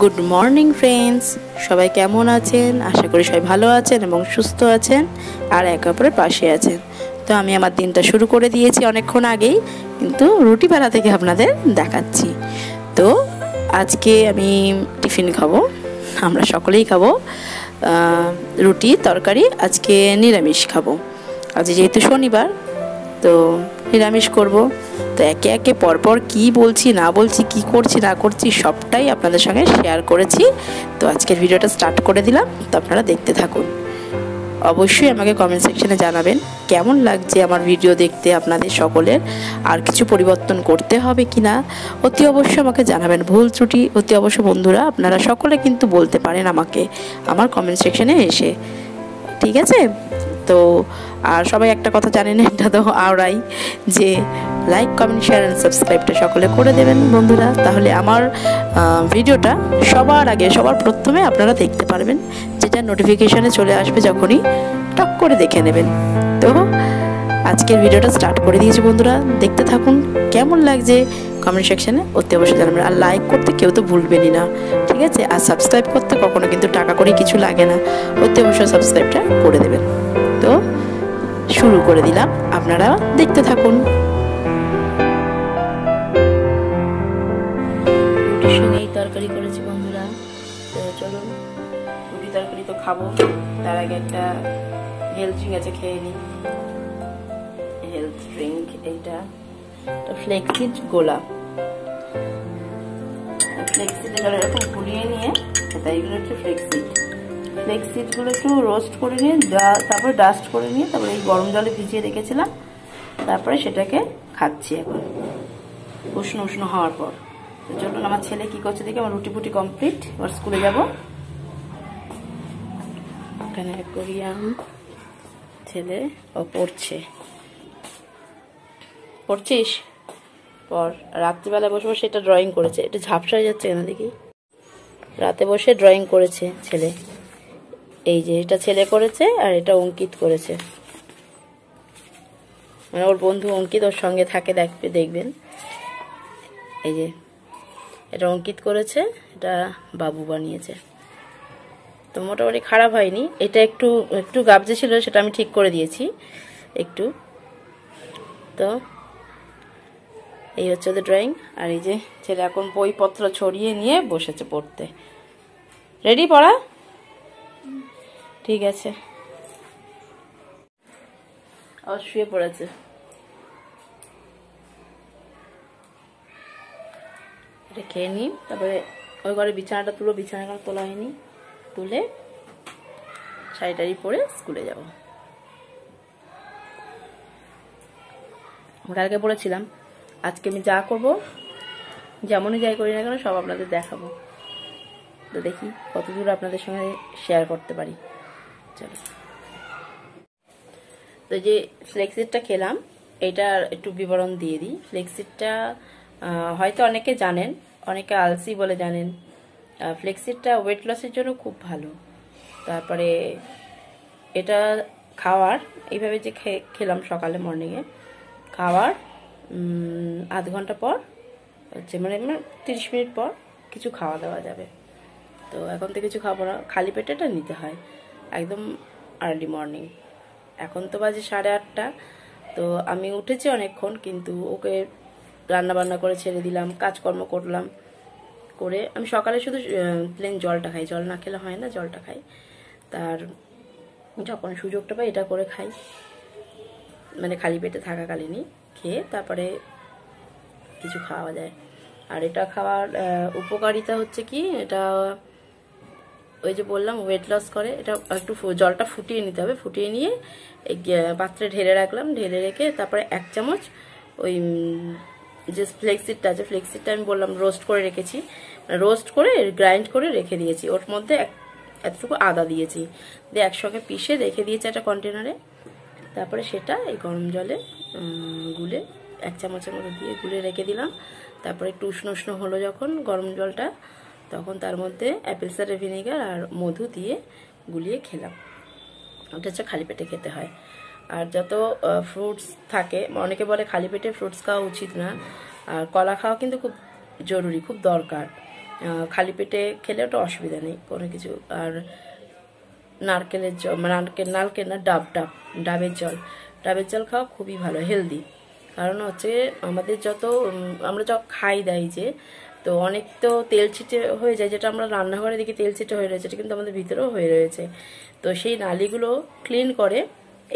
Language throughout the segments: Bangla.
গুড মর্নিং ফ্রেন্ডস, সবাই কেমন আছেন? আশা করি সবাই ভালো আছেন এবং সুস্থ আছেন আর একে অপরের পাশে আছেন। তো আমি আমার দিনটা শুরু করে দিয়েছি অনেকক্ষণ আগেই, কিন্তু রুটি বেলা থেকে আপনাদের দেখাচ্ছি। তো আজকে আমি টিফিন খাবো, আমরা সকলেই খাবো রুটি তরকারি। আজকে নিরামিষ খাবো, আজ যেহেতু শনিবার, তো নিরামিষ করব। তো একে একে পরপর কি বলছি না বলছি, কি করছি না করছি, সবটাই আপনাদের সঙ্গে শেয়ার করেছি। তো আজকের ভিডিওটা স্টার্ট করে দিলাম, তো আপনারা দেখতে থাকুন। অবশ্যই আমাকে কমেন্ট সেকশনে জানাবেন কেমন লাগছে আমার ভিডিও দেখতে আপনাদের সকলের, আর কিছু পরিবর্তন করতে হবে কি না অতি অবশ্যই আমাকে জানাবেন। ভুল ত্রুটি অতি অবশ্যই বন্ধুরা আপনারা সকলে কিন্তু বলতে পারেন আমাকে আমার কমেন্ট সেকশনে এসে, ঠিক আছে? তো আর সবাই একটা কথা জানেন, এটা তো আওড়াই, যে লাইক কমেন্ট শেয়ার অ্যান্ড সাবস্ক্রাইবটা সকলে করে দেবেন বন্ধুরা, তাহলে আমার ভিডিওটা সবার আগে সবার প্রথমে আপনারা দেখতে পারবেন, যেটা নোটিফিকেশানে চলে আসবে যখনই টক করে দেখে নেবেন। তো আজকের ভিডিওটা স্টার্ট করে দিয়েছি বন্ধুরা, দেখতে থাকুন। কেমন লাগছে কমেন্ট সেকশানে অতি অবশ্যই জানাবেন, আর লাইক করতে কেউ তো ভুলবেনই না, ঠিক আছে? আর সাবস্ক্রাইব করতে কখনো কিন্তু টাকা করে কিছু লাগে না, অতি অবশ্যই সাবস্ক্রাইবটা করে দেবেন। তো শুরু করে দিলাম, আপনারা দেখতে থাকুন। রুটির সঙ্গে এই তরকারি করেছি বন্ধুরা, তো চলুন রুটি তরকারি তো খাবো, তার আগে একটা হেলথ ড্রিঙ্ক আছে, খেয়ে নিই। হেলথ ড্রিঙ্ক এইটা ফ্লেক্সিড গোলা, ফ্লেক্সিড এরকম গুলিয়ে নিয়ে, তাই এগুলো হচ্ছে ফ্লেক্সিড। ফ্লেক্সিডগুলো একটু রোস্ট করে নিয়ে, তারপরে ডাস্ট করে নিয়ে, তারপরে এই গরম জলে ভিজিয়ে রেখেছিলাম, তারপরে সেটাকে খাচ্ছি এখন উষ্ণ উষ্ণ হওয়ার পর। তো চলুন, আমার ছেলে কি করছে দেখি। আমার রুটি ফুটি কমপ্লিট, এবার স্কুলে যাব। এখানে কোরিয়ান ছেলে, ও পড়ছিস পর। রাত্রিবেলা বসে বসে এটা ড্রয়িং করেছে, এটা ঝাপসা হয়ে যাচ্ছে কেন দেখি। রাতে বসে ড্রয়িং করেছে ছেলে, এই যে এটা ছেলে করেছে আর এটা অঙ্কিত করেছে, মানে ওর বন্ধু অঙ্কিত ওর সঙ্গে থাকে, দেখবেন। এই যে এটা অঙ্কিত করেছে, এটা বাবু বানিয়েছে। তো মোটামুটি খারাপ হয়নি, এটা একটু একটু গাবজে ছিল, সেটা আমি ঠিক করে দিয়েছি একটু। তো এই হচ্ছে ওদের ড্রয়িং। আর এই যে ছেলে এখন বইপত্র ছড়িয়ে নিয়ে বসেছে পড়তে। রেডি পড়া? ঠিক আছে, আর শুয়ে পড়েছে। এটা খেয়ে নিই, তারপরে ওই ঘরে বিছানাটা তুলো, বিছানাটা তোলা হয়নি, তুলে শাড়ি টাড়ি পরে স্কুলে যাব। কালকে বলেছিলাম আজকে আমি যা করবো, যেমনই যাই করি না কেন, সব আপনাদের দেখাবো। তো দেখি কতদূর আপনাদের সঙ্গে শেয়ার করতে পারি। চলো, তো যে ফ্লেক্সিডটা খেলাম, এইটার একটু বিবরণ দিয়ে দিই। ফ্লেক্সিডটা হয়তো অনেকে জানেন, অনেকে আলসি বলে জানেন। ফ্লেক্সিডটা ওয়েট লসের জন্য খুব ভালো। তারপরে এটা খাওয়ার এইভাবে যে খেলাম সকালে মর্নিংয়ে, খাওয়ার আধ ঘন্টা পর হচ্ছে, মানে 30 মিনিট পর কিছু খাওয়া দাওয়া যাবে। তো এখন তো কিছু খাবো না, খালি পেটে এটা নিতে হয় একদম আর্লি মর্নিং। এখন তো বাজে 8:30। তো আমি উঠেছি অনেকক্ষণ, কিন্তু ওকে রান্না বান্না করে ছেড়ে দিলাম, কাজকর্ম করলাম, করে আমি সকালে শুধু প্লেন জলটা খাই, জল না খেলে হয় না, জলটা খাই। তার যখন সুযোগটা পাই এটা করে খাই, মানে খালি পেটে থাকাকালীনই খেয়ে তারপরে কিছু খাওয়া যায়। আর এটা খাওয়ার উপকারিতা হচ্ছে কি, এটা ওই যে বললাম ওয়েট লস করে। এটা একটু জলটা ফুটিয়ে নিতে হবে, ফুটিয়ে নিয়ে এই পাত্রে ঢেলে রাখলাম, ঢেলে রেখে তারপরে 1 চামচ ওই যে ফ্লেক্সিডটা আছে, ফ্লেক্সিডটা আমি বললাম রোস্ট করে রেখেছি, রোস্ট করে গ্রাইন্ড করে রেখে দিয়েছি, ওর মধ্যে এতটুকু আদা দিয়েছি, দিয়ে একসঙ্গে পিষে রেখে দিয়েছি একটা কন্টেনারে। তারপরে সেটা এই গরম জলে গুলে 1 চামচের মতো দিয়ে গুলে রেখে দিলাম। তারপরে একটু উষ্ণ উষ্ণ হলো যখন গরম জলটা, তখন তার মধ্যে অ্যাপেল সাইডার ভিনেগার আর মধু দিয়ে গুলিয়ে খেলাম। ওটা হচ্ছে খালি পেটে খেতে হয়। আর যত ফ্রুটস থাকে, অনেকে বলে খালি পেটে ফ্রুটস খাওয়া উচিত না, আর কলা খাওয়া কিন্তু খুব জরুরি, খুব দরকার। খালি পেটে খেলে ওটা অসুবিধা নেই কোনো কিছু। আর নারকেলের জল, নারকেল না, ডাবের জল খাওয়া খুবই ভালো, হেলদি। কারণ হচ্ছে আমাদের আমরা যখন খাই দেয় যে, তো অনেক তো তেল ছিটে হয়ে যায়, যেটা আমরা রান্নাঘরে দেখি তেল ছিটে হয়ে রয়েছে, এটা কিন্তু আমাদের ভিতরেও হয়ে রয়েছে। তো সেই নালীগুলো ক্লিন করে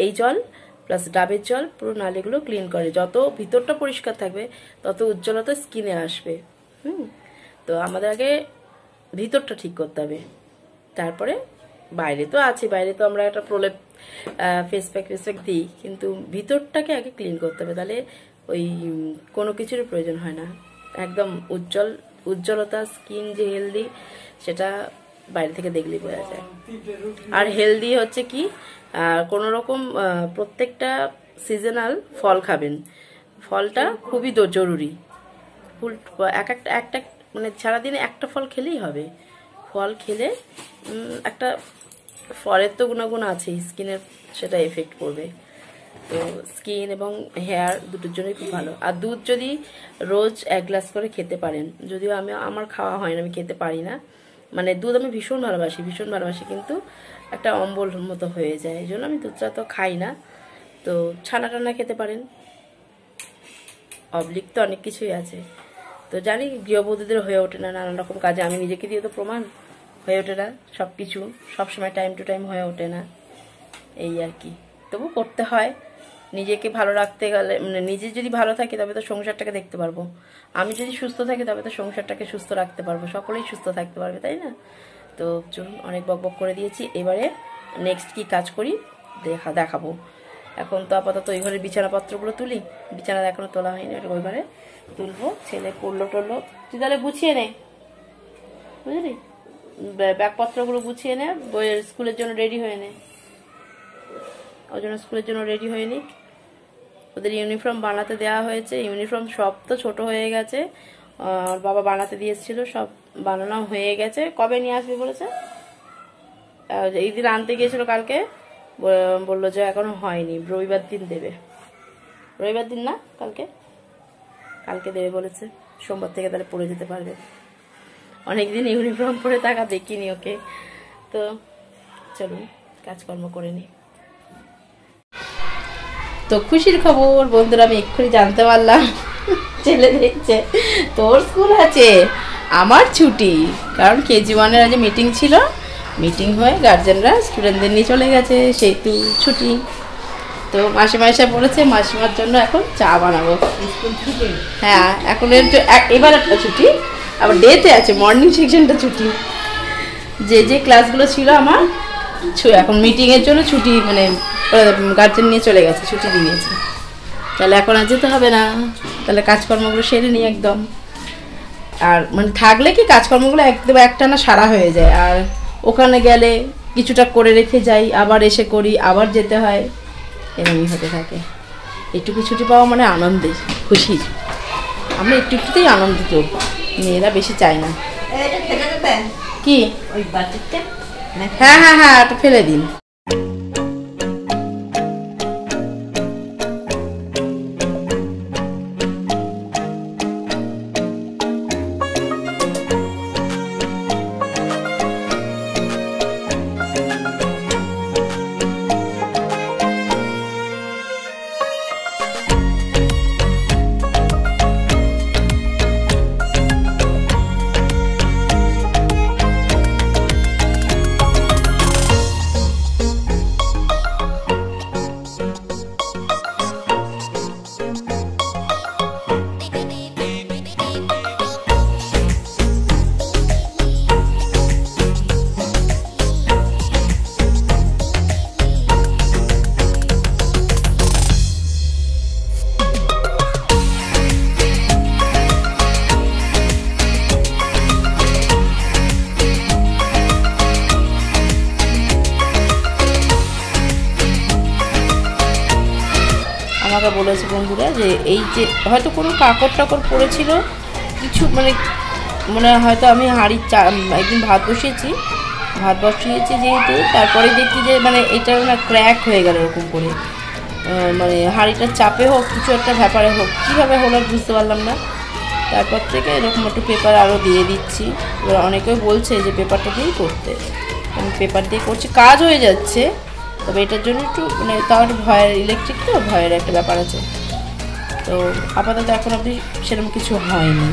এই জল প্লাস ডাবের জল, পুরো নালীগুলো ক্লিন করে। যত ভিতরটা পরিষ্কার থাকবে তত উজ্জ্বলতা স্কিনে আসবে। তো আমাদের আগে ভিতরটা ঠিক করতে হবে, তারপরে বাইরে তো আছে, বাইরে তো আমরা একটা প্রলেপ ফেস প্যাক দিই, কিন্তু ভিতরটাকে আগে ক্লিন করতে হবে, তাহলে ওই কোনো কিছুর প্রয়োজন হয় না। একদম উজ্জ্বলতা, স্কিন যে হেলদি সেটা বাইরে থেকে দেখলেই বোঝা যায়। আর হেলদি হচ্ছে কি, কোনো রকম প্রত্যেকটা সিজনাল ফল খাবেন, ফলটা খুবই জরুরি। একটা মানে সারাদিনে একটা ফল খেলেই হবে। ফল খেলে একটা ফলের তো গুণাগুণ আছে, স্কিনের সেটা এফেক্ট করবে। তো স্কিন এবং হেয়ার দুটোর জন্যই খুব ভালো। আর দুধ যদি রোজ 1 গ্লাস করে খেতে পারেন, যদিও আমার খাওয়া হয় না, আমি খেতে পারি না, মানে দুধ আমি ভীষণ ভালোবাসি, কিন্তু একটা অম্বল মতো হয়ে যায়, এই জন্য আমি দুধটা তো খাই না। তো ছানা টানা খেতে পারেন, অবলিক তো অনেক কিছুই আছে। তো জানি গৃহবধূদের হয়ে ওঠে না, নানান রকম কাজে, আমি নিজেকে দিয়ে তো প্রমাণ, হয়ে ওঠে না সব কিছু, সবসময় টাইম টু টাইম হয়ে ওঠে না, এই আর কি। তবু করতে হয়, নিজেকে ভালো রাখতে গেলে, মানে নিজে যদি ভালো থাকে তবে তো সংসারটাকে দেখতে পারবো, আমি যদি সুস্থ থাকি তবে তো সংসারটাকে সুস্থ রাখতে পারবো, সকলেই সুস্থ থাকতে পারবে, তাই না? তো চলুন, অনেক বকবক করে দিয়েছি, এবারে নেক্সট কি কাজ করি দেখাবো। এখন তো আপাতত ওই ঘরের বিছানাপত্রগুলো তুলি, বিছানা এখনো তোলা হয়নি, ওই ঘরে তুলবো। ছেলে পড়লো তুই তাহলে গুছিয়ে নে, বুঝলি, ব্যাগপত্রগুলো গুছিয়ে নে, বইয়ের স্কুলের জন্য রেডি হয়ে নে, ওই জন্য স্কুলের জন্য রেডি হয়ে নি। ওদের ইউনিফর্ম বানাতে দেওয়া হয়েছে, ইউনিফর্ম সব তো ছোট হয়ে গেছে, বাবা বানাতে দিয়েছিল, সব বানানো হয়ে গেছে। কবে নিয়ে আসবি বলেছে? এই দিন আনতে গিয়েছিল, কালকে বললো যে এখনো হয়নি, রবিবার দিন দেবে। রবিবার দিন না, কালকে দেবে বলেছে, সোমবার থেকে তাহলে পরে যেতে পারবে। অনেকদিন ইউনিফর্ম পরে থাকা দেখিনি ওকে। তো চলুন কাজকর্ম করে নি। তো খুশির খবর বন্ধুরা, আমি এক্ষুনি জানতে পারলাম, ছেলে দেখছে তোর স্কুল আছে, আমার ছুটি, কারণ কেজি 1-এর আজ মিটিং ছিল, মিটিং হয়ে গার্জেনরা স্টুডেন্টদের নিয়ে চলে গেছে, সেহেতু ছুটি। তো মাসে বলেছে মাসিমার জন্য এখন চা বানাবো। হ্যাঁ, এখন এবার একটা ছুটি, আবার ডেতে আছে, মর্নিং সেকশনটা ছুটি, যে ক্লাসগুলো ছিল আমার এখন মিটিংয়ের জন্য ছুটি, মানে গার্জেন নিয়ে চলে গেছে, ছুটি দিয়ে দিয়েছে। তাহলে এখন আর যেতে হবে না, তাহলে কাজকর্মগুলো সেরে নিই একদম। আর মানে থাকলে কি কাজকর্মগুলো একদম একটানা সারা হয়ে যায়, আর ওখানে গেলে কিছুটা করে রেখে যাই, আবার এসে করি, আবার যেতে হয়, এরকমই হতে থাকে। একটুকু ছুটি পাওয়া মানে আনন্দের, খুশির, আমরা একটুতেই আনন্দিত, মেয়েরা বেশি চায় না। কি হ্যাঁ, এটা ফেলে দিন। আমাকে বলেছে বন্ধুরা যে এই যে হয়তো কোনো কাকড় টাকড় পড়েছিল কিছু, মানে হয়তো আমি একদিন ভাত বসিয়েছি যেহেতু, তারপরে দেখছি যে মানে এটা না ক্র্যাক হয়ে গেল এরকম করে, মানে হাঁড়িটার চাপে হোক কিছু একটা ব্যাপারে হোক, কীভাবে হলো বুঝতে পারলাম না। তারপর থেকে এরকম একটু পেপার আরও দিয়ে দিচ্ছি। এবার অনেকেই বলছে যে পেপারটা দিয়েই করতে, আমি পেপার দিয়ে করছি, কাজ হয়ে যাচ্ছে। তবে এটার জন্য একটু মানে তার ভয়ের, ইলেকট্রিক তো ভয়ের একটা ব্যাপার আছে। তো আপাতত এখন অবধি সেরকম কিছু হয়নি।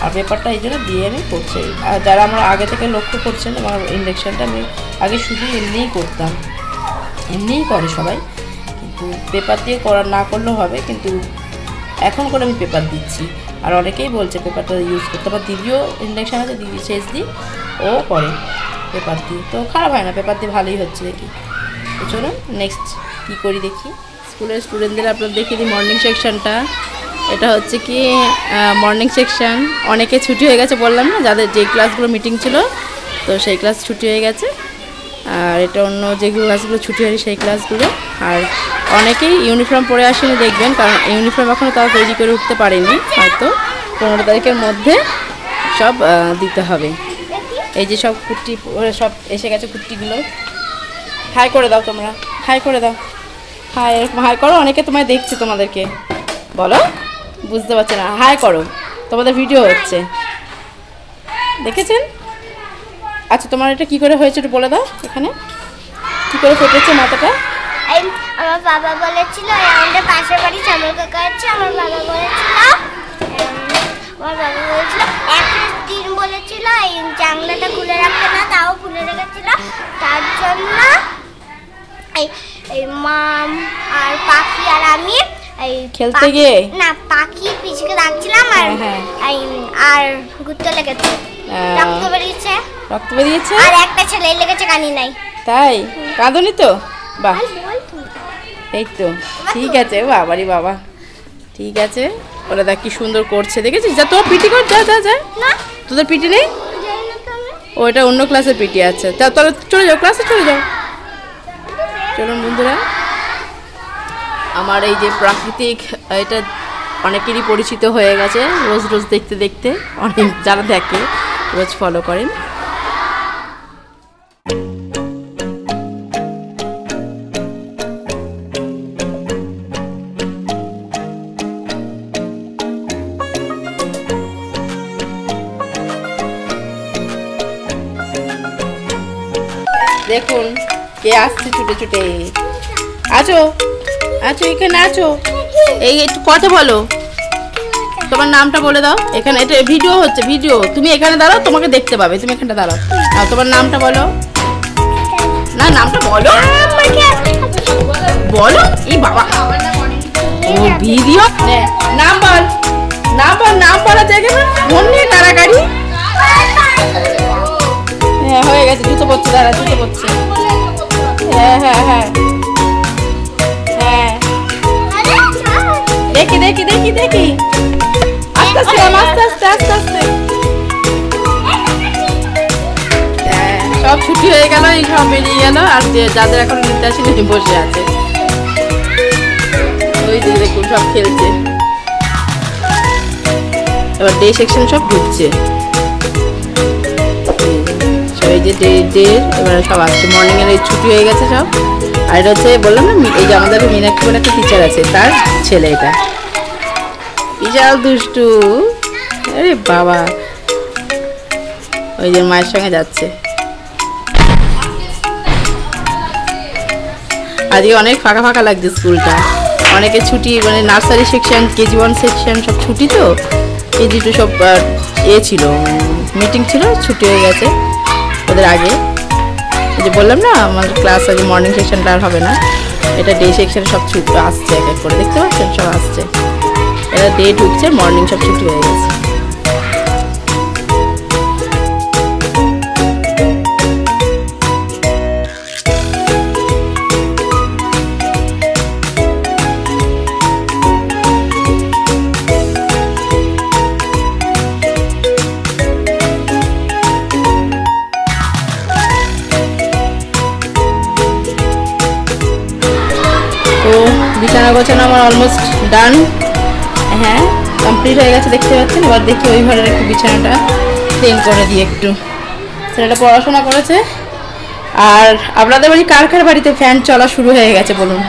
আর পেপারটা এই জন্য দিয়ে আমি করছি। আর যারা আমার আগে থেকে লক্ষ্য করছেন, আমার ইন্ডাকশানটা আমি আগে শুধু এমনিই করতাম, এমনিই করে সবাই, কিন্তু পেপার দিয়ে না করলেও হবে, কিন্তু এখন করে আমি পেপার দিচ্ছি। আর অনেকেই বলছে পেপারটা ইউজ করতে। আমার দিদিও ইন্ডাকশান আছে, দিদি শেষ দিই ও করে পেপার দিয়ে, তো খারাপ হয় না, পেপার দিয়ে ভালোই হচ্ছে দেখি। তো চলুন নেক্সট কী করি দেখি। স্কুলের স্টুডেন্টদের আপনার দেখিয়ে দিই মর্নিং সেকশনটা। এটা হচ্ছে কি মর্নিং সেকশন, অনেকে ছুটি হয়ে গেছে বললাম না, যাদের যে ক্লাসগুলো মিটিং ছিল তো সেই ক্লাস ছুটি হয়ে গেছে। আর এটা অন্য যে ক্লাসগুলো ছুটি হয়নি সেই ক্লাসগুলো। আর অনেকেই ইউনিফর্ম পরে আসেনি দেখবেন, কারণ ইউনিফর্ম এখনও তারা তৈরি করে উঠতে পারেনি, হয়তো 15 তারিখের মধ্যে সব দিতে হবে। এই যে সব কুর্তি সব এসে গেছে, কুর্তিগুলো। হাই করে দাও তোমরা, হাই করে দাও, হাই, এরকম হাই করো। অনেকে তোমায় দেখছে, তোমাদেরকে বলো, বুঝতে পারছে না, হাই করো, তোমাদের ভিডিও হচ্ছে, দেখেছেন? আচ্ছা তোমার এটা কি করে হয়েছে একটু বলে দাও, এখানে কি করে ফেটেছে মাথাটা? আমার বাবা বলেছিল আমাদের পাশের বাড়ি চামল কাকা আছে, আমার বাবা বলেছিল দিন বলেছিল এই জানলাটা খুলে রাখতে না, তাও খুলে রেখেছিল। তার জন্য এই মাম আর পাখি আর আমি খেলতে গিয়ে না পাখির পিছনে রাখছিলাম, আর ঘুরতে লেগেছে, রক্ত বেরিয়েছে। রক্ত বেরিয়েছে? আর একটা ছেলে লেগেছে, কানি নাই। তাই? কাঁদুনি তো? বাহ, এই তো ঠিক আছে, বাবারি বাবা, ঠিক আছে। ওরা দেখ কি সুন্দর করছে, দেখেছিস? যা তোর পিটি কর, যা যা যা। তোদের পিটি নেই? ওইটা অন্য ক্লাসের পিটি আছে, তা তোরা চলে যাও, ক্লাসে চলে যাও। চলুন বন্ধুরা, আমার এই যে প্রাকৃতিক এটা অনেকেরই পরিচিত হয়ে গেছে, রোজ রোজ দেখতে দেখতে, অনেক যারা দেখে রোজ ফলো করেন। দেখুন কে আসছে ছুটে ছুটে। আছো আছো, এখানে আছো, এই একটু কথা বলো, তোমার নামটা বলে দাও। এখানে এটা ভিডিও হচ্ছে, ভিডিও, তুমি এখানে দাঁড়াও, তোমাকে দেখতে পাবে, তুমি এখানটা দাঁড়াও। আর তোমার নামটা বলো, না নামটা বলো, বলো। এই বাবা, ও ভিডিও, নাম বল, নাম বল, নাম বলা জায়গা না, মন নিয়ে কারাগারি। হ্যাঁ হয়ে গেছে, জুতো পড়ছে, দাঁড়া, জুতো পড়ছে। হ্যাঁ হ্যাঁ হ্যাঁ হ্যাঁ, দেখি দেখি দেখি দেখি, আস্তে আস্তে আস্তে আস্তে আস্তে আস্তে। হ্যাঁ, সব ছুটি হয়ে গেল, এই সব বেরিয়ে গেল, আর যাদের এখন নিতে আসেনি বসে আছে, ওই যে দেখুন সব খেলছে। এবার ডে সেকশন সব ঢুকছে, এই যে ডে এবার সব আসছে। মর্নিং এর এই ছুটি হয়ে গেছে সব। আর এটা হচ্ছে বললাম না, এই যে আমাদের মীনাক্ষী বলে একটা টিচার আছে, তার ছেলে, এটা বিশাল দুষ্টু। আরে বাবা, ওই যে মায়ের সঙ্গে যাচ্ছে। আজকে অনেক ফাঁকা ফাঁকা লাগছে স্কুলটা, অনেকে ছুটি, মানে নার্সারি সেকশন, কেজি 1 সেকশন সব ছুটি, তো কেজি 2 সব ছিল, মিটিং ছিল, ছুটি হয়ে গেছে ওদের আগে। এই যে বললাম না আমার ক্লাস আজ মর্নিং সেকশনটা আর হবে না, এটা ডে সেকশনে সব ছুটি আসছে, এক এক করে দেখতে পাচ্ছেন সব আসছে। এটা ডে ঢুকছে, মর্নিং সব ছুটি হয়ে গেছে। তো বিছানা গোছানো আমার অলমোস্ট ডান, হ্যাঁ কমপ্লিট হয়ে গেছে দেখতে পাচ্ছেন। এবার দেখি ওই ঘরের একটু বিছানাটা ক্লিন করে দিই একটু। ছেলেটা পড়াশোনা করেছে। আর আপনাদের বাড়ি কার কার বাড়িতে ফ্যান চলা শুরু হয়ে গেছে বলুন?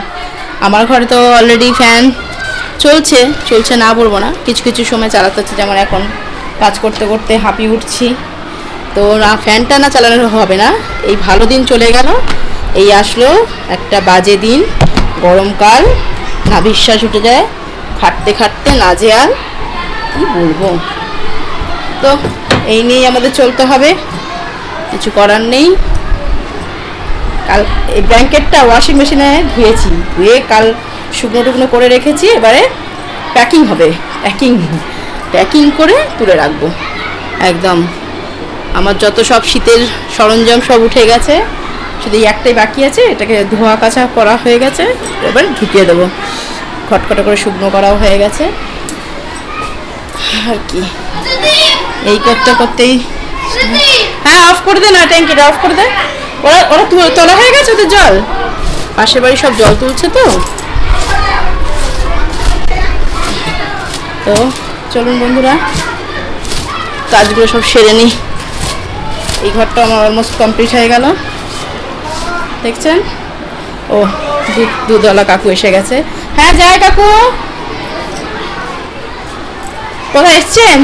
আমার ঘরে তো অলরেডি ফ্যান চলছে চলছে না বলবো না, কিছু কিছু সময় চালাতে হচ্ছে। যেমন এখন কাজ করতে করতে হাঁপিয়ে উঠছি, তো না ফ্যানটা না চালানো হবে না। এই ভালো দিন চলে গেল, এই আসলো একটা বাজে দিন, গরমকাল, না বিশ্বাস উঠে যায়, খাটতে খাটতে নাজেহাল, কি বলবো। তো এই নিয়েই আমাদের চলতে হবে, কিছু করার নেই। কাল এই ব্ল্যাঙ্কেটটা ওয়াশিং মেশিনে ধুয়েছি, ধুয়ে কাল শুকনো টুকনো করে রেখেছি। এবারে প্যাকিং হবে, প্যাকিং করে তুলে রাখবো একদম। আমার যত সব শীতের সরঞ্জাম সব উঠে গেছে, শুধু একটাই বাকি আছে, এটাকে ধোয়া কাচা করা হয়ে গেছে, এবার ঢুকিয়ে দেবো। খটখটা করে শুকনো করাও হয়ে গেছে আর কি। এই করতে করতেই, হ্যাঁ অফ করে দে না, ট্যাঙ্কিটা অফ করে দে। ওরা ওরা তোলা হয়ে গেছে ওদের জল, পাশের বাড়ি সব জল তুলছে। তো তো চলুন বন্ধুরা, কাজগুলো সব সেরে নিই। এই ঘরটা আমার অলমোস্ট কমপ্লিট হয়ে গেল, দেখছেন। ও দুধওয়ালা কাকু এসে গেছে। হ্যাঁ যাই কাকু, কোথায় এসছেন?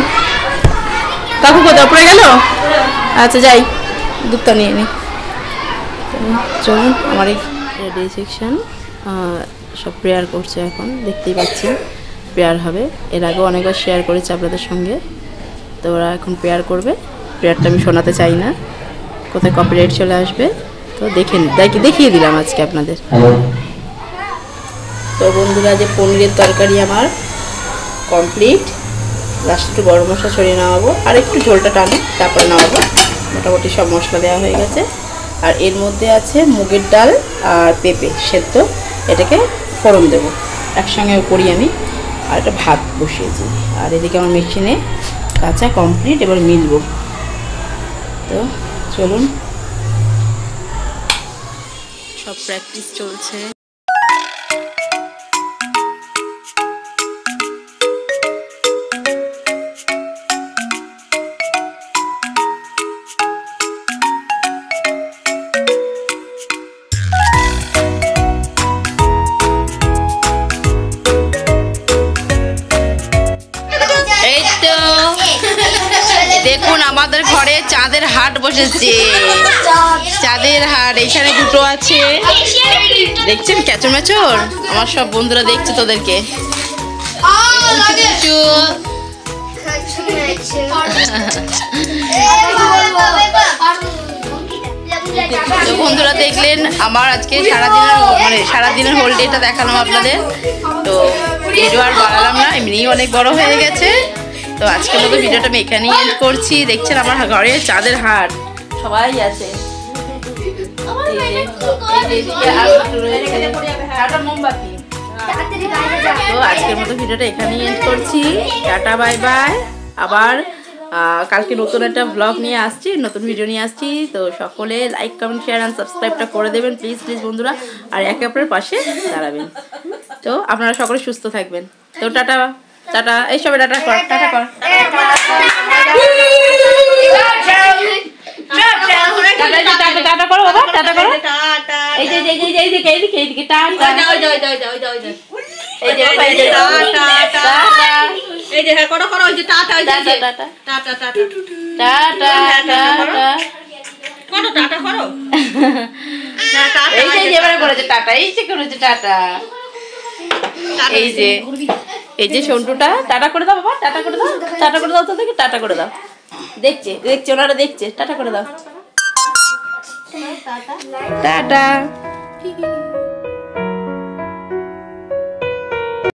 কাকু কোথাও পড়ে গেল? আচ্ছা যাই, দুধটা নিয়ে নিই। চলুন, আমার এই রেডি সেকশন সব প্রেয়ার করছে এখন, দেখতেই পাচ্ছেন প্রেয়ার হবে। এর আগেও অনেকবার শেয়ার করেছি আপনাদের সঙ্গে, তো ওরা এখন প্রেয়ার করবে। প্রেয়ারটা আমি শোনাতে চাই না, কোথায় কপিরাইট চলে আসবে, তো দেখিয়ে দিলাম আজকে আপনাদের। তো বন্ধুরা, যে পনিরের তরকারি আমার কমপ্লিট, লাস্টে একটু গরম মশলা ছড়িয়ে নামাবো, আর একটু ঝোলটা টানে তারপরে নামাবো। মোটামুটি সব মশলা দেওয়া হয়ে গেছে। আর এর মধ্যে আছে মুগের ডাল আর পেঁপে সেদ্ধ, এটাকে ফোড়ন দেবো একসঙ্গে করি আমি। আর একটা ভাত বসিয়েছি, আর এদিকে আমার মেশিনে কাঁচা কমপ্লিট, এবার মিলবো। তো চলুন, সব প্র্যাকটিস চলছে। দেখুন আমাদের ঘরে চাঁদের হাট বসেছে, চাঁদের হাট। এখানে দুটো আছে, দেখছেন ক্যাচর ম্যাচর। আমার সব বন্ধুরা দেখছে তোদেরকে। তো বন্ধুরা দেখলেন আমার আজকে সারাদিনের হোল ডেটা দেখালাম আপনাদের। তো ভিডিও আর বাড়ালাম না, এমনিই অনেক বড় হয়ে গেছে। তো আজকের মতো ভিডিওটা আমি এখানেই এন্ড করছি। দেখছেন আমার ঘরে চাঁদের হাট, সবাই আছে। মোমবাতি। তো আজকের মতো ভিডিওটা এখানেই এন্ড করছি। Tata bye bye. আবার কালকে নতুন একটা ব্লগ নিয়ে আসছি, নতুন ভিডিও নিয়ে আসছি। তো সকলে লাইক কমেন্ট শেয়ার অ্যান্ড সাবস্ক্রাইবটা করে দেবেন প্লিজ বন্ধুরা, আর একে অপরের পাশে দাঁড়াবেন। তো আপনারা সকলে সুস্থ থাকবেন। তো টাটা টাটা, এই সবাই টাটা কর, টাটা কর, টাটা করো বাবা, টাটা করো। এই যে এইদিকে টাটা, এই যে হ্যাঁ করো করো, ওই যে টাটা, ওই যে টাটা টাটা টাটা টাটা করো, টাটা করো। এই যে এবারে করেছে টাটা, এই যে করেছে টাটা। এই যে সন্টুটা টাটা করে দাও বাবা, টাটা করে দাও, টাটা করে দাও, তো দেখে টাটা করে দাও। দেখছে ওনারা দেখছে, টাটা করে দাও, টাটা।